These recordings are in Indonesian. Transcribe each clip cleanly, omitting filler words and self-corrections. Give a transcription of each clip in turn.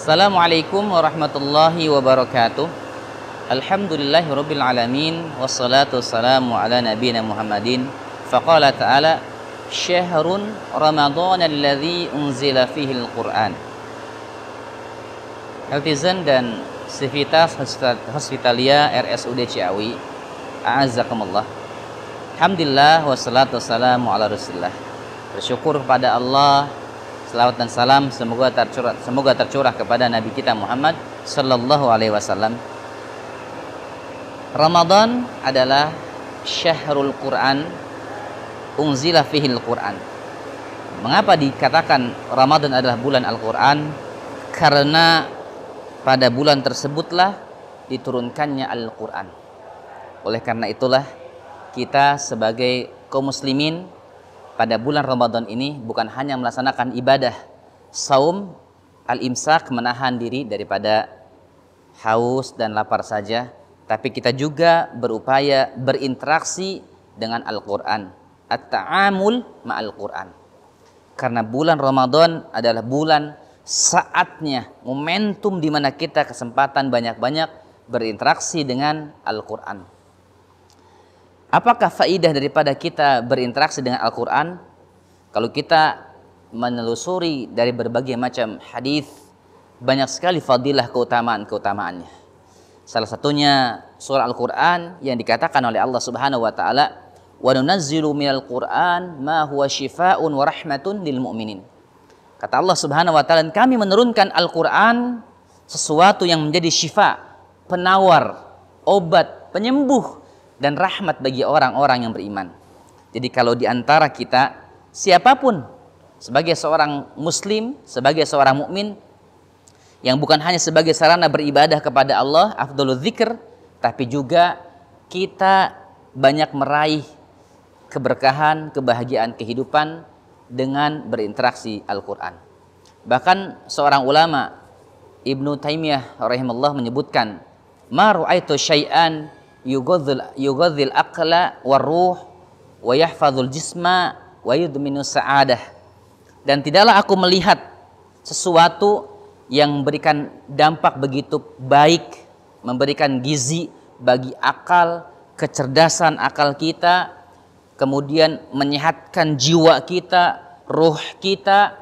Assalamualaikum warahmatullahi wabarakatuh. Alhamdulillahirabbil alamin wassalatu wassalamu ala nabiyyina Muhammadin. Faqala ta'ala syahrun ramadhan alladzi unzila fihi al-Qur'an. Healthizen dan Civitas Hospitalia RSUD Ciawi, a'azzakumullah. Alhamdulillah wassalatu wassalamu ala Rasulillah. Bersyukur kepada Allah, selawat dan salam semoga tercurah kepada Nabi kita Muhammad sallallahu alaihi wasallam. Ramadan adalah syahrul Quran, unzila fihil Quran. Mengapa dikatakan Ramadan adalah bulan Al-Quran? Karena pada bulan tersebutlah diturunkannya Al-Quran. Oleh karena itulah kita sebagai kaum muslimin pada bulan Ramadan ini bukan hanya melaksanakan ibadah saum, al-imsak, menahan diri daripada haus dan lapar saja, tapi kita juga berupaya berinteraksi dengan Al-Quran, at-ta'amul ma'al Quran. Karena bulan Ramadan adalah bulan saatnya, momentum di mana kita kesempatan banyak-banyak berinteraksi dengan Al-Quran. Apakah faidah daripada kita berinteraksi dengan Al-Quran? Kalau kita menelusuri dari berbagai macam hadis, banyak sekali fadilah keutamaan-keutamaannya. Salah satunya surah Al-Quran yang dikatakan oleh Allah Subhanahu wa taala, "Wa nunazzilu minal Qur'an ma huwa syifaa'un wa rahmatun lil mu'minin." Kata Allah Subhanahu wa taala, kami menurunkan Al-Quran sesuatu yang menjadi syifa, penawar, obat, penyembuh dan rahmat bagi orang-orang yang beriman. Jadi kalau di antara kita siapapun sebagai seorang muslim, sebagai seorang mukmin yang bukan hanya sebagai sarana beribadah kepada Allah, afdhalul dzikr, tapi juga kita banyak meraih keberkahan, kebahagiaan kehidupan dengan berinteraksi Al-Quran. Bahkan seorang ulama, Ibnu Taimiyah rahimahullah, menyebutkan, "Ma ra'aitu syai'an yughadhil aqla waruh wa yahfazul jisma wa yudminu sa'adah." Dan tidaklah aku melihat sesuatu yang memberikan dampak begitu baik, memberikan gizi bagi akal, kecerdasan akal kita, kemudian menyehatkan jiwa kita, ruh kita,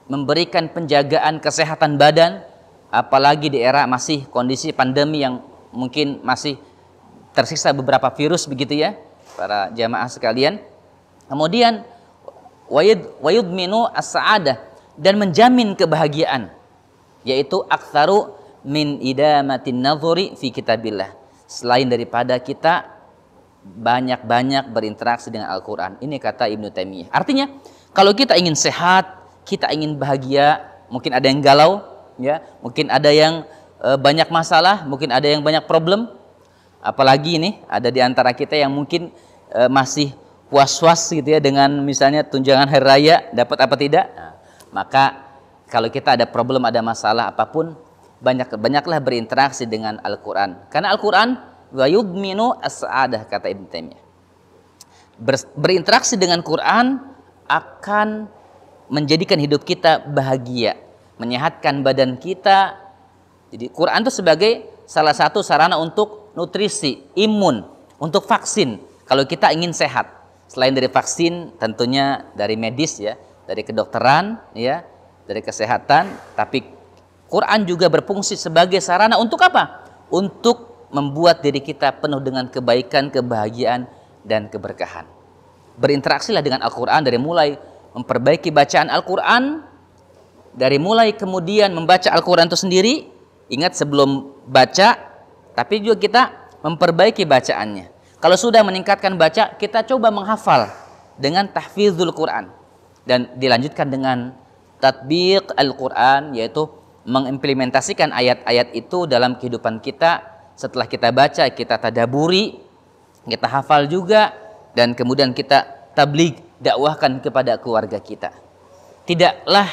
memberikan penjagaan kesehatan badan, apalagi di era masih kondisi pandemi yang mungkin masih tersiksa beberapa virus begitu ya, para jamaah sekalian. Kemudian wayudminu as-sa'adah, dan menjamin kebahagiaan, yaitu aktsaru min idamatin nadhuri fi kitabillah. Selain daripada kita banyak-banyak berinteraksi dengan Al-Quran. Ini kata Ibnu Taimiyah. Artinya kalau kita ingin sehat, kita ingin bahagia, mungkin ada yang galau ya, mungkin ada yang banyak masalah, mungkin ada yang banyak problem. Apalagi ini ada di antara kita yang mungkin masih was-was gitu ya dengan misalnya tunjangan hari raya dapat apa tidak. Nah, maka kalau kita ada problem, ada masalah apapun, banyaklah berinteraksi dengan Al-Quran. Karena Al-Quran wa yudminu as-sa'adah, kata Ibnu Taimiyah. Berinteraksi dengan Quran akan menjadikan hidup kita bahagia, menyehatkan badan kita. Jadi Quran itu sebagai salah satu sarana untuk nutrisi, imun, untuk vaksin. Kalau kita ingin sehat, selain dari vaksin, tentunya dari medis ya, dari kedokteran ya, dari kesehatan, tapi Quran juga berfungsi sebagai sarana untuk apa? Untuk membuat diri kita penuh dengan kebaikan, kebahagiaan, dan keberkahan. Berinteraksilah dengan Al-Quran dari mulai memperbaiki bacaan Al-Quran, dari mulai kemudian membaca Al-Quran itu sendiri. Ingat, sebelum baca tapi juga kita memperbaiki bacaannya. Kalau sudah meningkatkan baca, kita coba menghafal dengan tahfizul Quran. Dan dilanjutkan dengan tatbiq Al-Quran, yaitu mengimplementasikan ayat-ayat itu dalam kehidupan kita. Setelah kita baca, kita tadaburi, kita hafal juga, dan kemudian kita tabligh, dakwahkan kepada keluarga kita. Tidaklah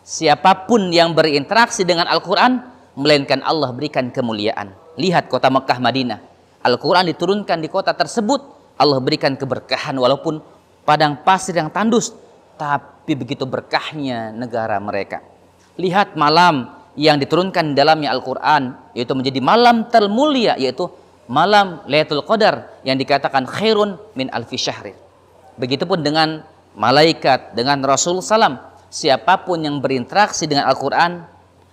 siapapun yang berinteraksi dengan Al-Quran melainkan Allah berikan kemuliaan. Lihat kota Mekah, Madinah, Al-Quran diturunkan di kota tersebut, Allah berikan keberkahan walaupun padang pasir yang tandus, tapi begitu berkahnya negara mereka. Lihat malam yang diturunkan dalamnya Al-Quran, yaitu menjadi malam termulia, yaitu malam Lailatul Qadar yang dikatakan khairun min alfi syahrin. Begitupun dengan malaikat, dengan Rasul Salam, siapapun yang berinteraksi dengan Al-Quran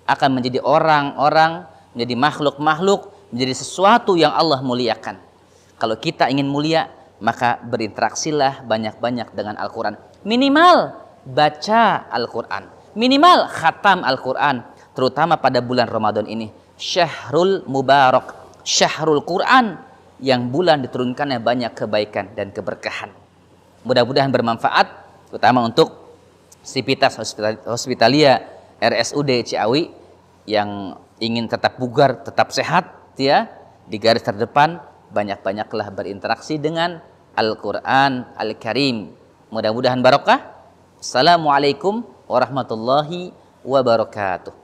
akan menjadi orang-orang, menjadi makhluk-makhluk, menjadi sesuatu yang Allah muliakan. Kalau kita ingin mulia, maka berinteraksilah banyak-banyak dengan Al-Quran. Minimal baca Al-Quran, minimal khatam Al-Quran, terutama pada bulan Ramadan ini. Syahrul Mubarak, Syahrul Quran, yang bulan diturunkannya banyak kebaikan dan keberkahan. Mudah-mudahan bermanfaat, terutama untuk Sivitas Hospitalia RSUD Ciawi yang ingin tetap bugar, tetap sehat, ya, di garis terdepan. Banyak-banyaklah berinteraksi dengan Al-Quran Al-Karim. Mudah-mudahan barokah. Assalamualaikum warahmatullahi wabarakatuh.